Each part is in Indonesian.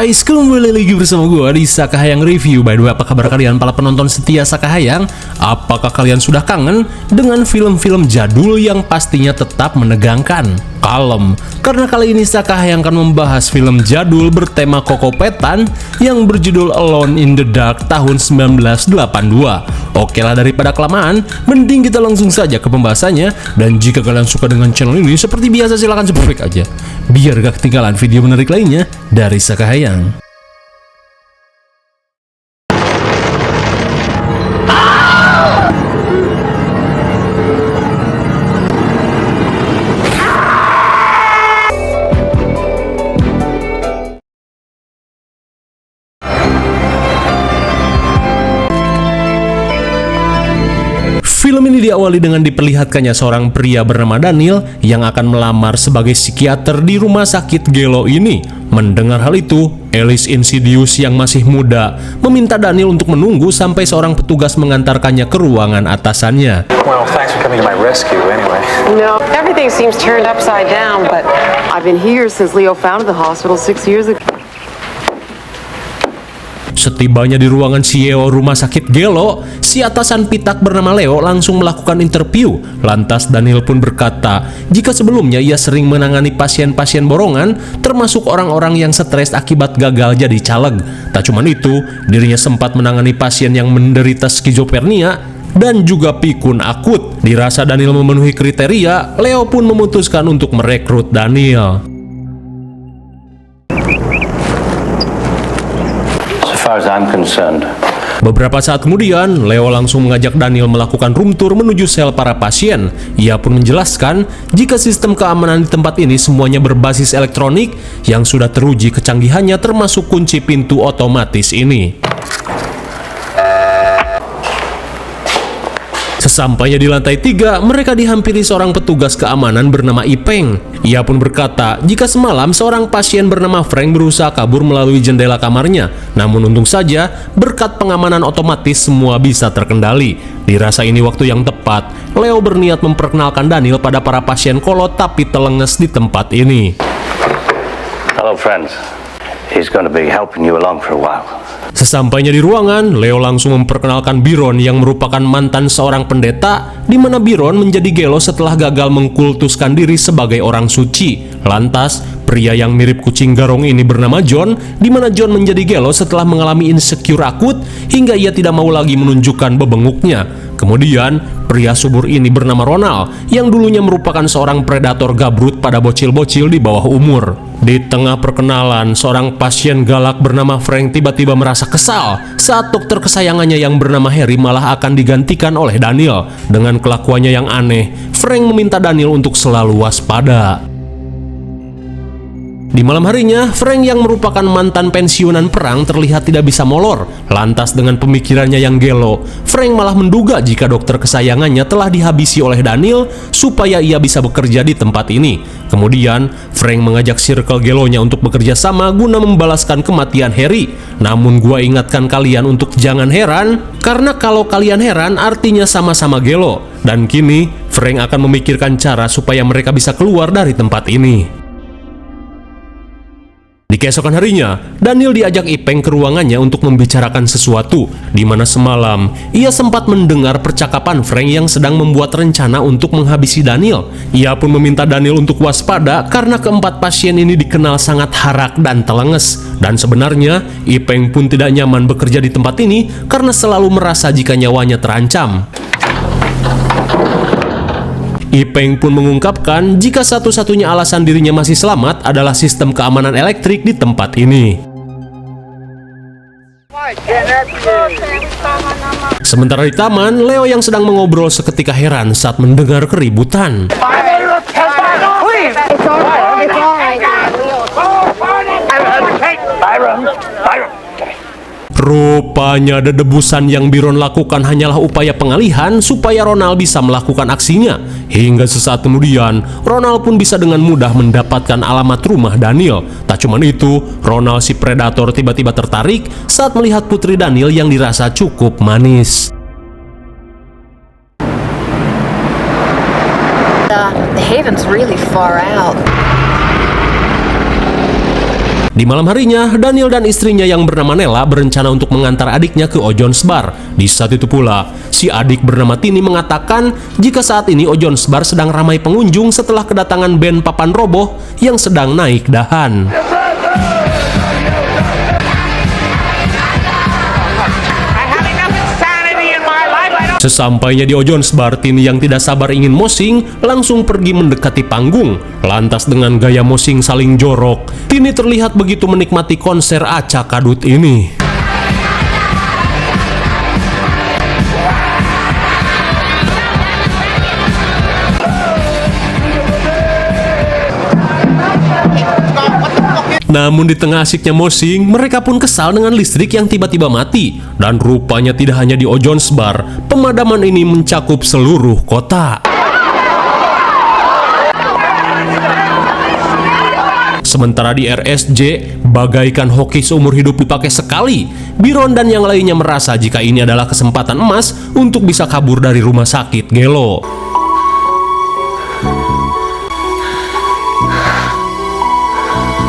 guys, kembali lagi bersama gue di Sakahayang Review. By the way, apa kabar kalian para penonton setia Sakahayang? Apakah kalian sudah kangen dengan film-film jadul yang pastinya tetap menegangkan? Kalem, karena kali ini Sakahayang akan membahas film jadul bertema kokopetan yang berjudul Alone in the Dark tahun 1982. Oke lah, daripada kelamaan, mending kita langsung saja ke pembahasannya. Dan jika kalian suka dengan channel ini, seperti biasa silahkan subscribe aja, biar gak ketinggalan video menarik lainnya dari Sakahayang. Film ini diawali dengan diperlihatkannya seorang pria bernama Daniel yang akan melamar sebagai psikiater di rumah sakit Gelo ini. Mendengar hal itu, Alice Insidious yang masih muda meminta Daniel untuk menunggu sampai seorang petugas mengantarkannya ke ruangan atasannya. Well, thanks for coming to my rescue anyway. No, everything seems turned upside down, but I've been here since Leo founded the hospital 6 years ago. Setibanya di ruangan CEO rumah sakit Gelo, si atasan pitak bernama Leo langsung melakukan interview. Lantas Daniel pun berkata, jika sebelumnya ia sering menangani pasien-pasien borongan, termasuk orang-orang yang stres akibat gagal jadi caleg. Tak cuma itu, dirinya sempat menangani pasien yang menderita skizofrenia dan juga pikun akut. Dirasa Daniel memenuhi kriteria, Leo pun memutuskan untuk merekrut Daniel. As I'm concerned. Beberapa saat kemudian, Leo langsung mengajak Daniel melakukan room tour menuju sel para pasien. Ia pun menjelaskan jika sistem keamanan di tempat ini semuanya berbasis elektronik yang sudah teruji kecanggihannya, termasuk kunci pintu otomatis ini. Sesampainya di lantai 3, mereka dihampiri seorang petugas keamanan bernama Ipeng. Ia pun berkata, jika semalam seorang pasien bernama Frank berusaha kabur melalui jendela kamarnya. Namun untung saja, berkat pengamanan otomatis semua bisa terkendali. Dirasa ini waktu yang tepat, Leo berniat memperkenalkan Daniel pada para pasien kolot tapi telenges di tempat ini. Hello friends. He's going to be helping you along for a while. Sesampainya di ruangan, Leo langsung memperkenalkan Byron yang merupakan mantan seorang pendeta, di mana Byron menjadi Gelo setelah gagal mengkultuskan diri sebagai orang suci. Lantas, pria yang mirip kucing garong ini bernama John, di mana John menjadi Gelo setelah mengalami insecure akut hingga ia tidak mau lagi menunjukkan bebenguknya. Kemudian, pria subur ini bernama Ronald, yang dulunya merupakan seorang predator gabrut pada bocil-bocil di bawah umur. Di tengah perkenalan, seorang pasien galak bernama Frank tiba-tiba merasa kesal saat dokter kesayangannya yang bernama Harry malah akan digantikan oleh Daniel. Dengan kelakuannya yang aneh, Frank meminta Daniel untuk selalu waspada. Di malam harinya, Frank yang merupakan mantan pensiunan perang terlihat tidak bisa molor. Lantas dengan pemikirannya yang gelo, Frank malah menduga jika dokter kesayangannya telah dihabisi oleh Daniel supaya ia bisa bekerja di tempat ini. Kemudian, Frank mengajak circle gelonya untuk bekerja sama guna membalaskan kematian Harry. Namun gua ingatkan kalian untuk jangan heran, karena kalau kalian heran artinya sama-sama gelo. Dan kini, Frank akan memikirkan cara supaya mereka bisa keluar dari tempat ini. Di keesokan harinya, Daniel diajak Ipeng ke ruangannya untuk membicarakan sesuatu, di mana semalam ia sempat mendengar percakapan Frank yang sedang membuat rencana untuk menghabisi Daniel. Ia pun meminta Daniel untuk waspada karena keempat pasien ini dikenal sangat harak dan telenges. Dan sebenarnya, Ipeng pun tidak nyaman bekerja di tempat ini karena selalu merasa jika nyawanya terancam. Ipeng pun mengungkapkan jika satu-satunya alasan dirinya masih selamat adalah sistem keamanan elektrik di tempat ini. Sementara di taman, Leo yang sedang mengobrol seketika heran saat mendengar keributan. Rupanya dedebusan yang Byron lakukan hanyalah upaya pengalihan supaya Ronald bisa melakukan aksinya. Hingga sesaat kemudian, Ronald pun bisa dengan mudah mendapatkan alamat rumah Daniel. Tak cuma itu, Ronald si predator tiba-tiba tertarik saat melihat putri Daniel yang dirasa cukup manis. The haven's really far out. Di malam harinya, Daniel dan istrinya yang bernama Nella berencana untuk mengantar adiknya ke Ojon's Bar. Di saat itu pula, si adik bernama Tini mengatakan jika saat ini Ojon's Bar sedang ramai pengunjung setelah kedatangan band Papan Roboh yang sedang naik dahan. Sesampainya di Ojon's Bar, Tini yang tidak sabar ingin mosing langsung pergi mendekati panggung. Lantas dengan gaya mosing saling jorok, Tini terlihat begitu menikmati konser acak adut ini. Namun di tengah asiknya mosing, mereka pun kesal dengan listrik yang tiba-tiba mati. Dan rupanya tidak hanya di Ojon's Bar, pemadaman ini mencakup seluruh kota. Sementara di RSJ, bagaikan hoki seumur hidup dipakai sekali. Byron dan yang lainnya merasa jika ini adalah kesempatan emas untuk bisa kabur dari rumah sakit Gelo.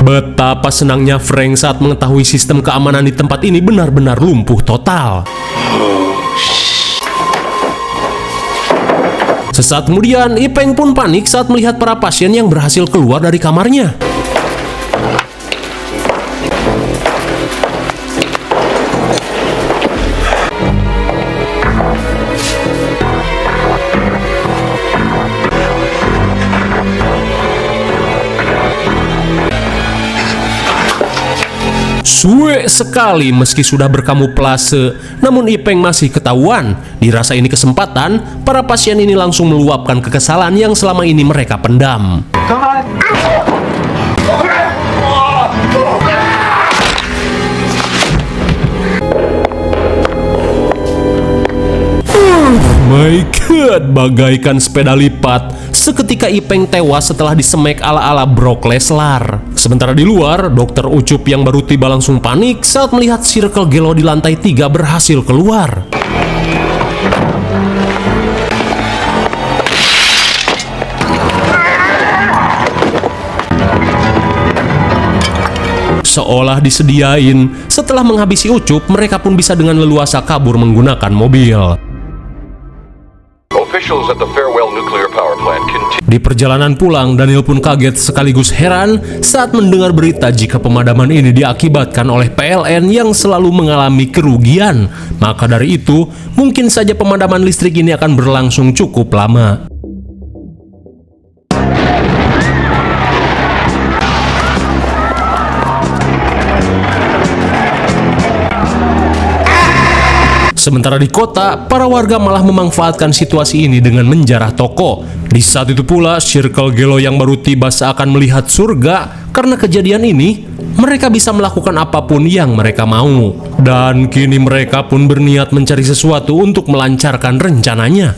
Betapa senangnya Frank saat mengetahui sistem keamanan di tempat ini benar-benar lumpuh total. Sesaat kemudian, Ipeng pun panik saat melihat para pasien yang berhasil keluar dari kamarnya. Suwe sekali meski sudah berkamuflase, namun Ipeng masih ketahuan. Dirasa ini kesempatan, para pasien ini langsung meluapkan kekesalan yang selama ini mereka pendam. My God, bagaikan sepeda lipat. Seketika Ipeng tewas setelah disemek ala-ala Brock Lesnar. Sementara di luar, Dokter Ucup yang baru tiba langsung panik saat melihat Circle Gelo di lantai 3 berhasil keluar. Seolah disediain, setelah menghabisi Ucup, mereka pun bisa dengan leluasa kabur menggunakan mobil. Di perjalanan pulang, Daniel pun kaget sekaligus heran saat mendengar berita jika pemadaman ini diakibatkan oleh PLN yang selalu mengalami kerugian. Maka dari itu, mungkin saja pemadaman listrik ini akan berlangsung cukup lama. Sementara di kota, para warga malah memanfaatkan situasi ini dengan menjarah toko. Di saat itu pula, Circle Gelo yang baru tiba seakan melihat surga. Karena kejadian ini, mereka bisa melakukan apapun yang mereka mau. Dan kini mereka pun berniat mencari sesuatu untuk melancarkan rencananya.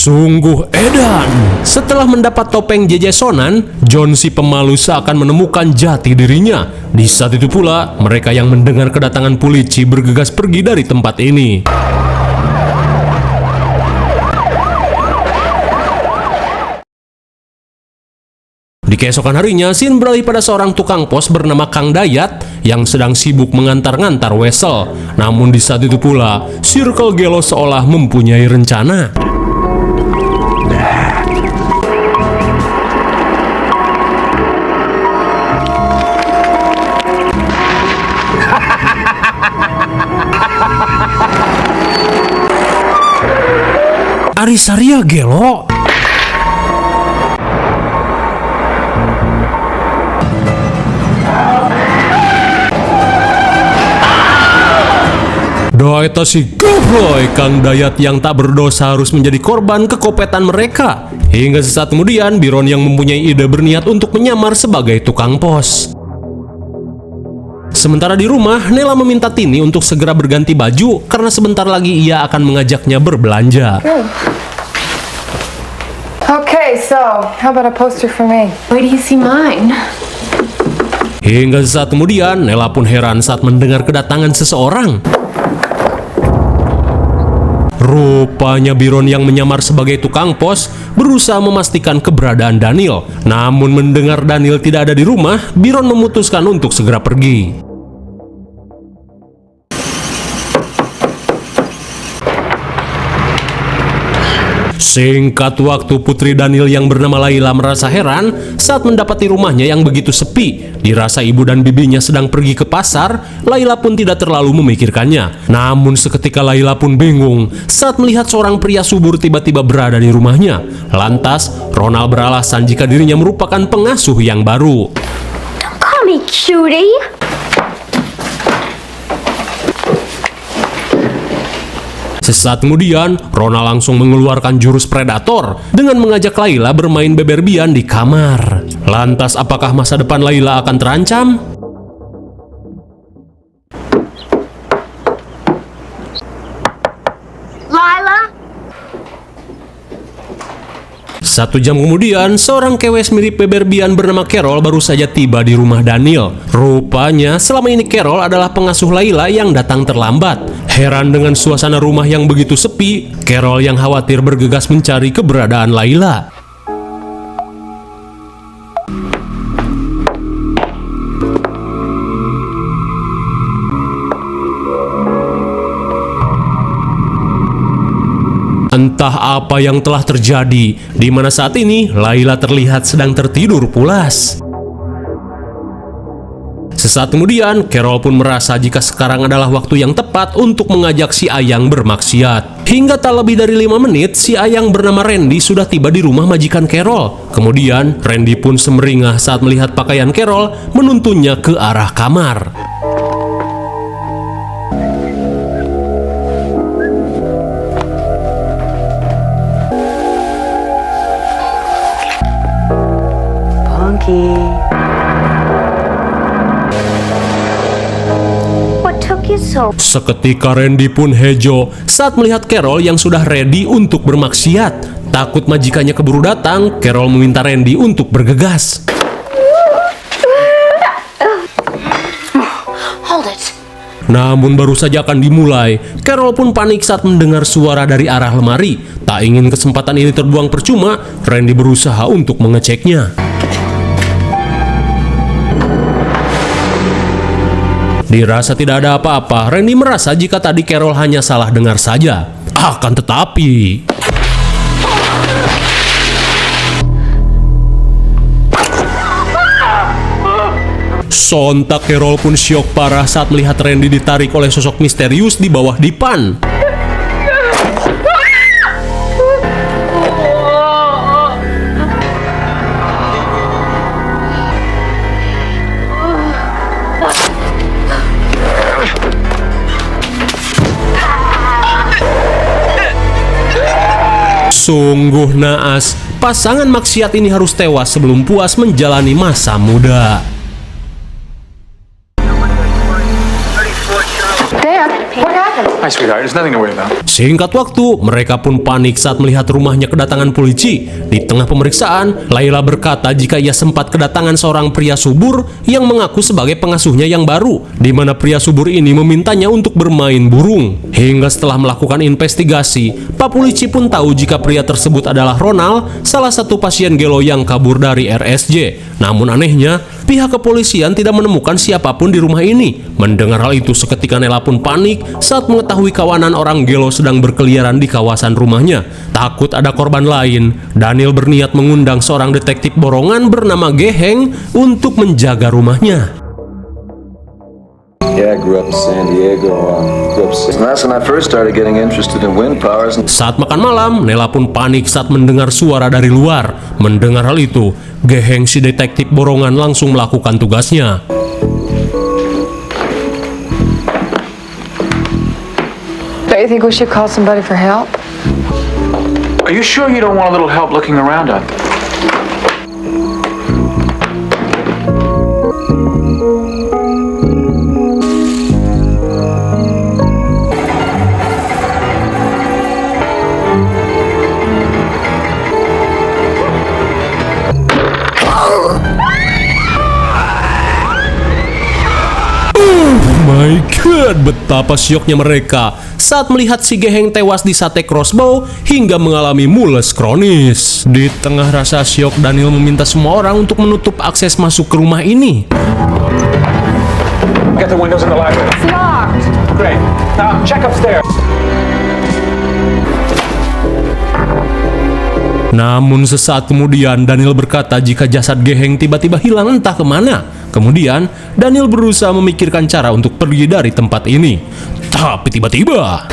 Sungguh edan. Setelah mendapat topeng JJ Sonan, John si pemalu seakan menemukan jati dirinya. Di saat itu pula, mereka yang mendengar kedatangan polisi bergegas pergi dari tempat ini. Di keesokan harinya, scene beralih pada seorang tukang pos bernama Kang Dayat yang sedang sibuk mengantar-ngantar Wesel. Namun di saat itu pula, Circle Gelo seolah mempunyai rencana. Arisaria Gelo. Doa itu si gobloy Kang Dayat yang tak berdosa harus menjadi korban kekopetan mereka. Hingga sesaat kemudian, Byron yang mempunyai ide berniat untuk menyamar sebagai tukang pos. Sementara di rumah, Nela meminta Tini untuk segera berganti baju karena sebentar lagi ia akan mengajaknya berbelanja. Okay, so how about a poster for me? Wait till you see mine. Hingga sesaat kemudian, Nela pun heran saat mendengar kedatangan seseorang. Rupanya Byron yang menyamar sebagai tukang pos berusaha memastikan keberadaan Daniel. Namun mendengar Daniel tidak ada di rumah, Byron memutuskan untuk segera pergi. Singkat waktu, putri Daniel yang bernama Layla merasa heran saat mendapati rumahnya yang begitu sepi. Dirasa ibu dan bibinya sedang pergi ke pasar, Layla pun tidak terlalu memikirkannya. Namun seketika Layla pun bingung saat melihat seorang pria subur tiba-tiba berada di rumahnya. Lantas, Ronald beralasan jika dirinya merupakan pengasuh yang baru. Don't call me cutie. Sesaat kemudian, Ronald langsung mengeluarkan jurus predator dengan mengajak Layla bermain beberbian di kamar. Lantas, apakah masa depan Layla akan terancam? Lila? 1 jam kemudian, seorang kewes mirip beberbian bernama Carol baru saja tiba di rumah Daniel. Rupanya, selama ini Carol adalah pengasuh Layla yang datang terlambat. Heran dengan suasana rumah yang begitu sepi, Carol yang khawatir bergegas mencari keberadaan Layla. Entah apa yang telah terjadi, di mana saat ini Layla terlihat sedang tertidur pulas. Sesaat kemudian, Carol pun merasa jika sekarang adalah waktu yang tepat untuk mengajak si Ayang bermaksiat. Hingga tak lebih dari 5 menit, si Ayang bernama Randy sudah tiba di rumah majikan Carol. Kemudian, Randy pun semeringah saat melihat pakaian Carol menuntunnya ke arah kamar. What took you so? Seketika Randy pun hejo saat melihat Carol yang sudah ready untuk bermaksiat. Takut majikannya keburu datang, Carol meminta Randy untuk bergegas. Hold it. Namun baru saja akan dimulai, Carol pun panik saat mendengar suara dari arah lemari. Tak ingin kesempatan ini terbuang percuma, Randy berusaha untuk mengeceknya. Dirasa tidak ada apa-apa, Randy merasa jika tadi Carol hanya salah dengar saja. Akan tetapi... sontak Carol pun syok parah saat melihat Randy ditarik oleh sosok misterius di bawah dipan. Sungguh naas, pasangan maksiat ini harus tewas sebelum puas menjalani masa muda. Dad, what happened? Hi, sweetheart. There's nothing to worry about. Singkat waktu, mereka pun panik saat melihat rumahnya kedatangan polisi. Di tengah pemeriksaan, Layla berkata jika ia sempat kedatangan seorang pria subur yang mengaku sebagai pengasuhnya yang baru, di mana pria subur ini memintanya untuk bermain burung. Hingga setelah melakukan investigasi, Pak Polisi pun tahu jika pria tersebut adalah Ronald, salah satu pasien gelo yang kabur dari RSJ. Namun anehnya, pihak kepolisian tidak menemukan siapapun di rumah ini. Mendengar hal itu, seketika Nela pun panik saat mengetahui kawanan orang gelo sedang berkeliaran di kawasan rumahnya. Takut ada korban lain, Daniel berniat mengundang seorang detektif borongan bernama Geheng untuk menjaga rumahnya. Yeah, I grew up in San Diego. And that's when I first started getting interested in wind powers. Saat makan malam, Nela pun panik saat mendengar suara dari luar. Mendengar hal itu, Geheng si detektif borongan langsung melakukan tugasnya. Don't you think we should call somebody for help? Are you sure you don't want a little help looking around out there? Betapa syoknya mereka saat melihat si Geheng tewas di sate crossbow hingga mengalami mules kronis. Di tengah rasa syok, Daniel meminta semua orang untuk menutup akses masuk ke rumah ini. Get the windows in the library. It's locked. Great. Now check upstairs. Namun sesaat kemudian Daniel berkata jika jasad Geheng tiba-tiba hilang entah kemana. Kemudian Daniel berusaha memikirkan cara untuk pergi dari tempat ini. Tapi tiba-tiba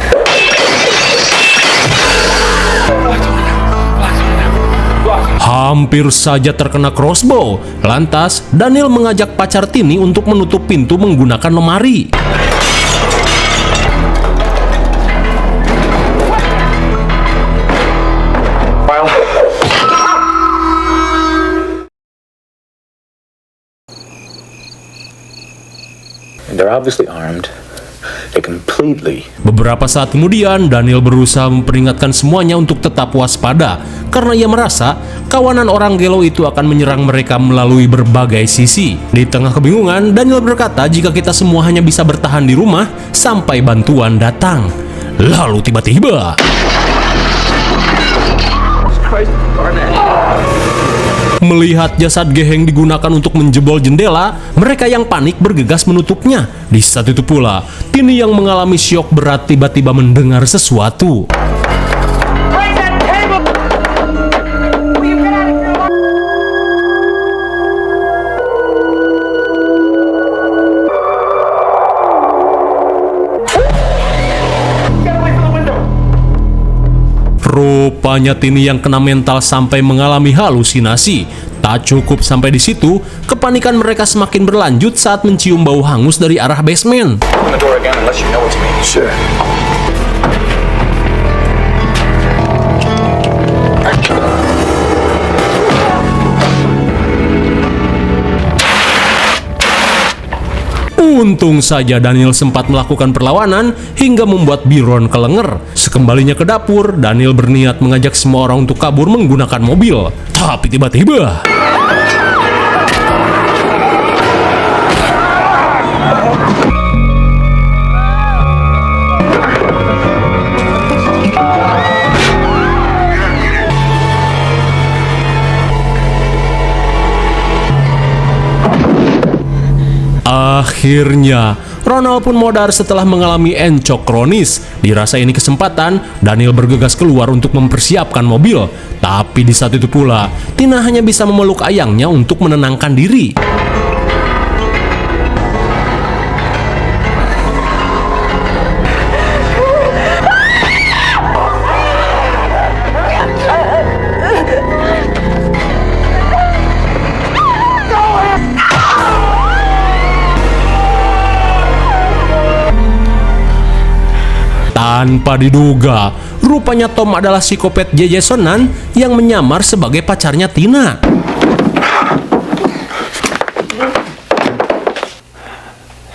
hampir saja terkena crossbow. Lantas Daniel mengajak pacar Tini untuk menutup pintu menggunakan lemari. They're obviously armed. They completely. Beberapa saat kemudian, Daniel berusaha memperingatkan semuanya untuk tetap waspada karena ia merasa kawanan orang gelo itu akan menyerang mereka melalui berbagai sisi. Di tengah kebingungan, Daniel berkata jika kita semua hanya bisa bertahan di rumah sampai bantuan datang. Lalu tiba-tiba melihat jasad Geheng digunakan untuk menjebol jendela, mereka yang panik bergegas menutupnya. Di saat itu pula, Tini yang mengalami syok berat tiba-tiba mendengar sesuatu. Rupanya Tini yang kena mental sampai mengalami halusinasi. Tak cukup sampai di situ, kepanikan mereka semakin berlanjut saat mencium bau hangus dari arah basement. Open the door again unless you know it's me. Sure. Untung saja Daniel sempat melakukan perlawanan hingga membuat Byron kelenger. Sekembalinya ke dapur, Daniel berniat mengajak semua orang untuk kabur menggunakan mobil. Tapi tiba-tiba akhirnya Ronald pun modar setelah mengalami encok kronis. Dirasa ini kesempatan, Daniel bergegas keluar untuk mempersiapkan mobil. Tapi di saat itu pula, Tina hanya bisa memeluk ayangnya untuk menenangkan diri. Tanpa diduga, rupanya Tom adalah psikopat J.J. Sonan yang menyamar sebagai pacarnya Tina.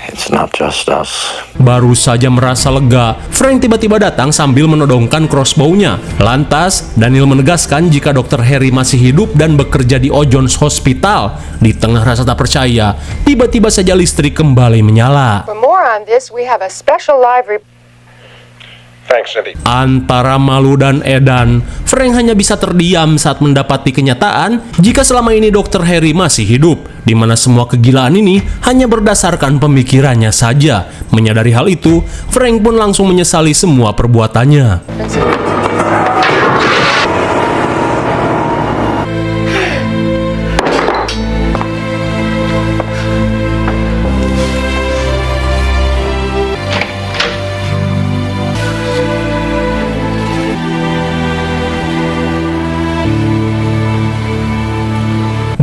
It's not just us. Baru saja merasa lega, Frank tiba-tiba datang sambil menodongkan crossbow-nya. Lantas, Daniel menegaskan jika Dr. Harry masih hidup dan bekerja di O'Jones Hospital. Di tengah rasa tak percaya, tiba-tiba saja listrik kembali menyala. For more on this, we have a special live report. Thanks, Cindy. Antara malu dan edan, Frank hanya bisa terdiam saat mendapati kenyataan jika selama ini Dr. Harry masih hidup, di mana semua kegilaan ini hanya berdasarkan pemikirannya saja. Menyadari hal itu, Frank pun langsung menyesali semua perbuatannya.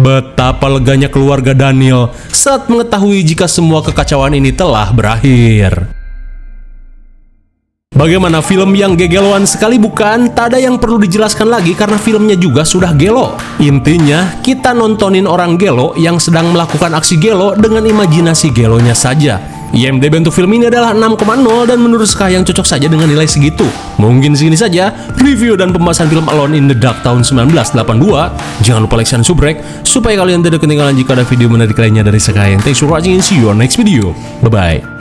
Betapa leganya keluarga Daniel saat mengetahui jika semua kekacauan ini telah berakhir. Bagaimana film yang gegeloan sekali bukan? Tak ada yang perlu dijelaskan lagi karena filmnya juga sudah gelo. Intinya, kita nontonin orang gelo yang sedang melakukan aksi gelo dengan imajinasi gelonya saja. IMDb untuk film ini adalah 6,0 dan menurut Skayang cocok saja dengan nilai segitu. Mungkin segini saja review dan pembahasan film Alone in the Dark tahun 1982. Jangan lupa like dan subscribe supaya kalian tidak ketinggalan jika ada video menarik lainnya dari Skayang. Thanks for watching and see you on next video. Bye-bye.